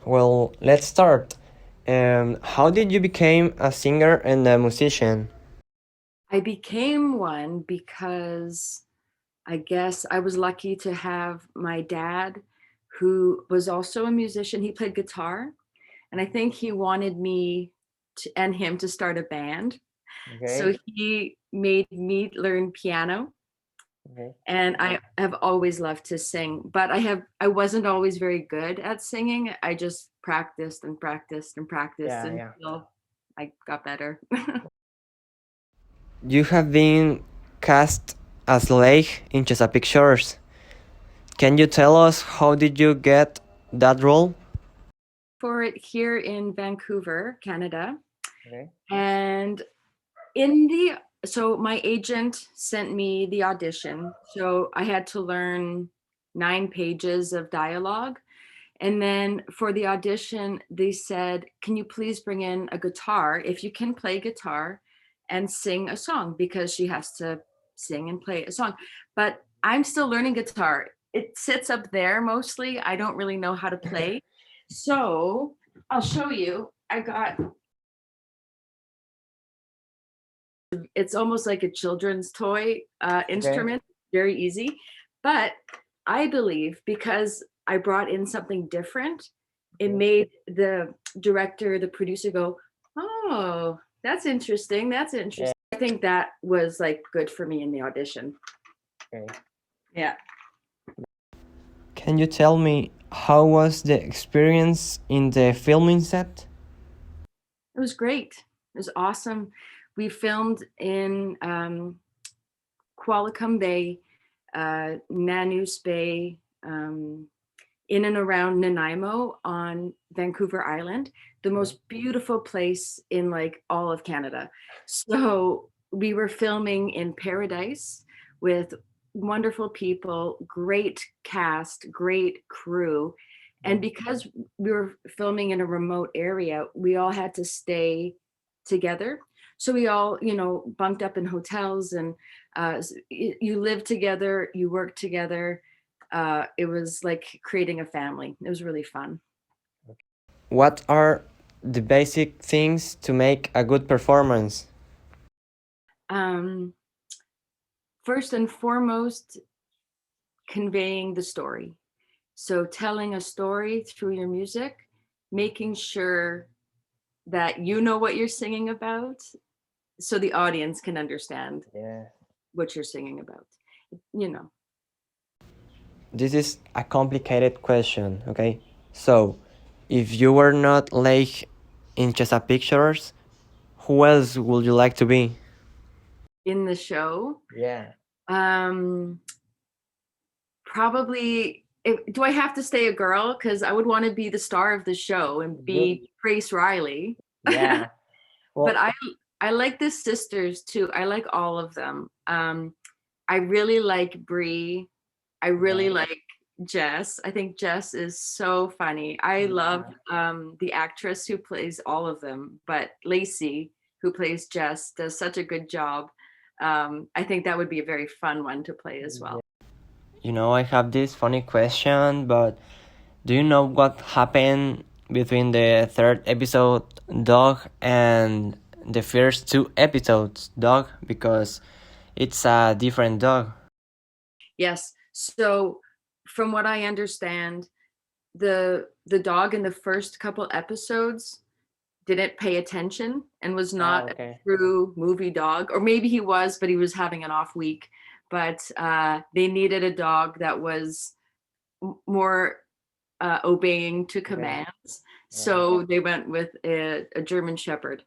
Well, let's start. How did you become a singer and a musician? I became one because I guess I was lucky to have my dad, who was also a musician. He played guitar, and I think he wanted me and him to start a band. So Okay. he made me learn piano, Okay. and I have always loved to sing, but I wasn't always very good at singing. I just practiced and practiced and practiced Yeah, yeah. until I got better. You have been cast as Leigh in Chesapeake Shores. Can you tell us how did you get that role? For it here in Vancouver, Canada. Okay. And in the so my agent sent me the audition. So I had to learn 9 pages of dialogue. And then for the audition, they said, "Can you please bring in a guitar if you can play guitar and sing a song?" Because she has to sing and play a song. But I'm still learning guitar. It sits up there mostly. I don't really know how to play. So I'll show you. I got it's almost like a children's toy Okay. instrument, very easy. But I believe because I brought in something different, it Okay. made the director, the producer go, "Oh, that's interesting. That's Yeah. interesting." I think that was like good for me in the audition. Okay. Yeah. Can you tell me how was the experience in the filming set? It was great. It was awesome. We filmed in Qualicum Bay, Nanus Bay, in and around Nanaimo on Vancouver Island, the Okay. most beautiful place in like all of Canada. So we were filming in Paradise with wonderful people, great cast, great crew. And because we were filming in a remote area, we all had to stay together. So we all, bunked up in hotels and you live together, you work together. It was like creating a family. It was really fun. What are the basic things to make a good performance? Um, First and foremost, conveying the story. So telling a story through your music, making sure that you know what you're singing about so the audience can understand Yeah. what you're singing about. You know, This is a complicated question, okay? So, if you were not Lake in Chesapeake Shores, who else would you like to be? in the show, Yeah. um, probably do I have to stay a girl? Because I would want to be the star of the show and You, be Grace Riley. yeah. But Well, I like the sisters too. I like all of them. I really like Bree. I really yeah. like Jess. I think Jess is so funny. I love Yeah. the actress who plays all of them, but Lacey, who plays Jess, does such a good job. I think that would be a very fun one to play as well. You know, I have this funny question, but do you know what happened between the third episode, Dog, and the first two episodes, Dog? Because it's a different dog. Yes. So from what I understand, the dog in the first couple episodes didn't pay attention and was Ah, not a okay. true movie dog, or maybe he was, but he was having an off week. But they needed a dog that was more obeying to Okay. commands, Yeah. so they went with a German Shepherd.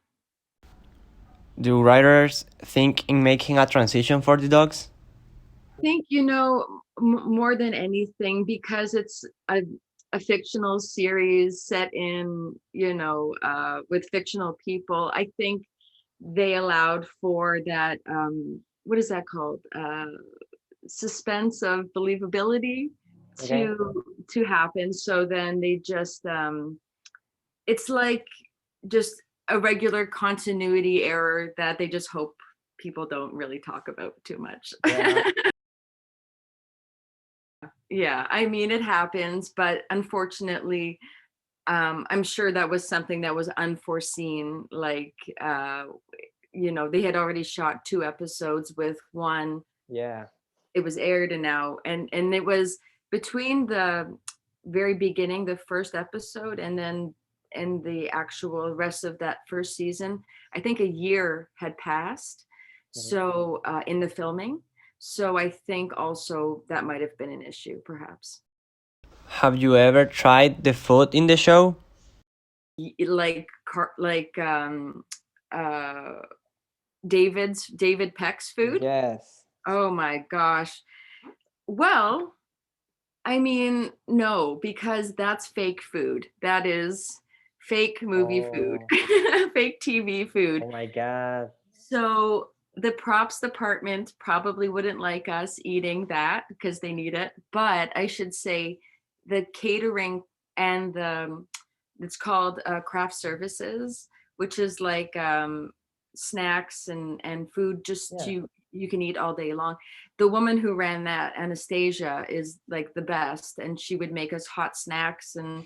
Do writers think in making a transition for the dogs? I think more than anything because it's a fictional series set in with fictional people. I think they allowed for that what is that called suspense of believability Okay. to happen, so then they just it's like just a regular continuity error that they just hope people don't really talk about too much. Yeah. Yeah, I mean it happens, but unfortunately I'm sure that was something that was unforeseen. Like, they had already shot 2 episodes with one. Yeah. It was aired, and now, and it was between the very beginning, the first episode, and the actual rest of that first season, I think a year had passed. Mhm. So in the filming, so I think also that might have been an issue, perhaps. Have you ever tried the food in the show? Like uh David Peck's food. Yes. Oh my gosh. Well, I mean, no, because that's fake food. That is fake movie food, Oh, fake TV food. oh my God. So the props department probably wouldn't like us eating that because they need it. But I should say the catering and it's called craft services, which is like snacks and food just Yeah. you can eat all day long. The woman who ran that, Anastasia, is like the best, and she would make us hot snacks and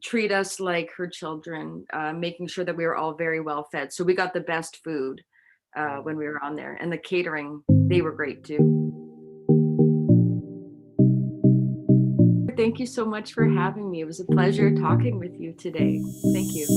treat us like her children, making sure that we were all very well fed. So we got the best food when we were on there, and the catering, they were great too. Thank you so much for having me. It was a pleasure talking with you today. Thank you.